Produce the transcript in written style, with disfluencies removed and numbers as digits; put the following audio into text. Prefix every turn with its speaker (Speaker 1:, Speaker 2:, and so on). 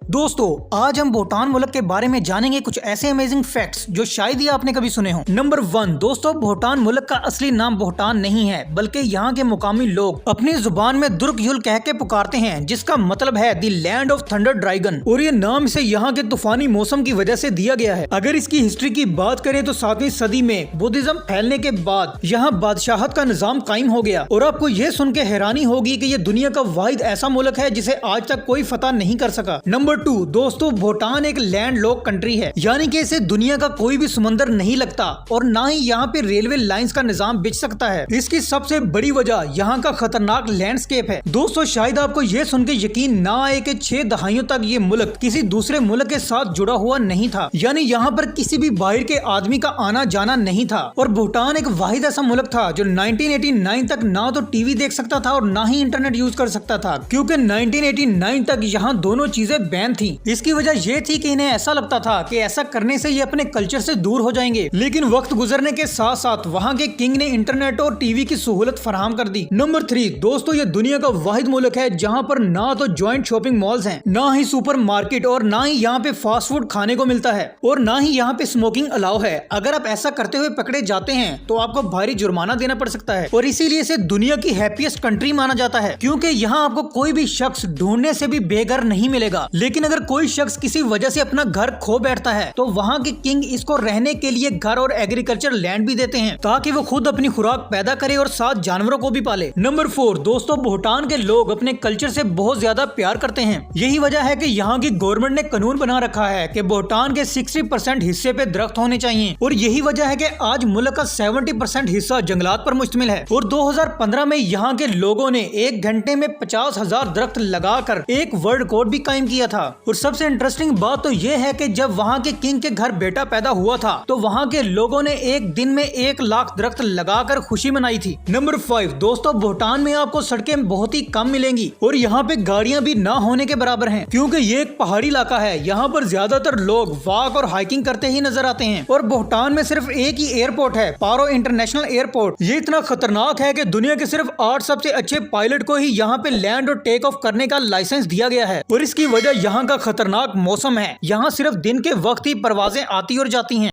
Speaker 1: दोस्तों आज हम भूटान मुल्क के बारे में जानेंगे कुछ ऐसे अमेजिंग फैक्ट्स जो शायद ही आपने कभी सुने हो। नंबर 1 दोस्तों, भूटान मुल्क का असली नाम भूटान नहीं है, बल्कि यहाँ के मुकामी लोग अपनी जुबान में दुर्ग युल कह के पुकारते हैं, जिसका मतलब है the land of thunder dragon, और ये नाम इसे यहाँ के तूफानी मौसम की वजह से दिया गया है। अगर इसकी हिस्ट्री की बात करें तो 7वीं सदी में बुद्धिज्म फैलने के बाद यहाँ बादशाहत का निजाम कायम हो गया, और आपको ये सुन के हैरानी होगी कि ये दुनिया का वाहिद ऐसा मुल्क है जिसे आज तक कोई फतह नहीं कर सका। नंबर 2 दोस्तों, भूटान एक लैंड लॉक कंट्री है, यानी कि इसे दुनिया का कोई भी समंदर नहीं लगता और ना ही यहाँ पे रेलवे लाइंस का निजाम बिछ सकता है। इसकी सबसे बड़ी वजह यहाँ का खतरनाक लैंडस्केप है। दोस्तों शायद आपको ये सुन के यकीन ना आए कि 6 दहाइयों तक ये मुल्क किसी दूसरे मुल्क के साथ जुड़ा हुआ नहीं था, यानी यहाँ पर किसी भी बाहर के आदमी का आना जाना नहीं था। और भूटान एक वाहिद ऐसा मुल्क था जो 1989 तक ना तो टीवी देख सकता था और ना ही इंटरनेट यूज कर सकता था, क्योंकि 1989 तक यहाँ दोनों चीजें बैन थी। इसकी वजह ये थी कि इन्हें ऐसा लगता था कि ऐसा करने से ये अपने कल्चर से दूर हो जाएंगे, लेकिन वक्त गुजरने के साथ साथ वहाँ के किंग ने इंटरनेट और टीवी की सहूलत फराहम कर दी। नंबर 3 दोस्तों, ये दुनिया का वाहिद मुल्क है जहाँ पर ना तो ज्वाइंट शॉपिंग मॉल्स हैं, ना ही सुपर मार्केट, और ना ही यहाँ पे फास्ट फूड खाने को मिलता है, और ना ही यहाँ पे स्मोकिंग अलाउ है। अगर आप ऐसा करते हुए पकड़े जाते हैं तो आपको भारी जुर्माना देना पड़ सकता है, और इसीलिए इसे दुनिया की हैप्पीएस्ट कंट्री माना जाता है, क्योंकि यहाँ आपको कोई भी शख्स ढूंढने से भी बेघर नहीं मिलेगा। लेकिन अगर कोई शख्स किसी वजह से अपना घर खो बैठता है तो वहाँ के किंग इसको रहने के लिए घर और एग्रीकल्चर लैंड भी देते हैं, ताकि वो खुद अपनी खुराक पैदा करे और साथ जानवरों को भी पाले। नंबर 4 दोस्तों, भूटान के लोग अपने कल्चर से बहुत ज्यादा प्यार करते हैं। यही वजह है कि यहाँ की गवर्नमेंट ने कानून बना रखा है कि भूटान के 60% हिस्से पे दरख्त होने चाहिए, और यही वजह है कि आज मुल्क का 70% हिस्सा जंगलात पर मुश्तमिल है। और 2015 में यहाँ के लोगों ने 1 घंटे में 50,000 दरख्त लगाकर एक वर्ल्ड रिकॉर्ड भी कायम किया था। और सबसे इंटरेस्टिंग बात तो यह है कि जब वहाँ के किंग के घर बेटा पैदा हुआ था तो वहाँ के लोगों ने एक दिन में 1 लाख दरख्त लगाकर खुशी मनाई थी। नंबर 5 दोस्तों, भूटान में आपको सड़कें बहुत ही कम मिलेंगी और यहाँ पे गाड़ियाँ भी ना होने के बराबर हैं, क्योंकि ये एक पहाड़ी इलाका है। यहाँ पर ज्यादातर लोग वॉक और हाइकिंग करते ही नजर आते हैं। और भूटान में सिर्फ एक ही एयरपोर्ट है, पारो इंटरनेशनल एयरपोर्ट। ये इतना खतरनाक है कि दुनिया के सिर्फ 8 सबसे अच्छे पायलट को ही यहाँ पे लैंड और टेक ऑफ करने का लाइसेंस दिया गया है, और इसकी वजह यहाँ का खतरनाक मौसम है। यहाँ सिर्फ दिन के वक्त ही परवाजें आती और जाती हैं।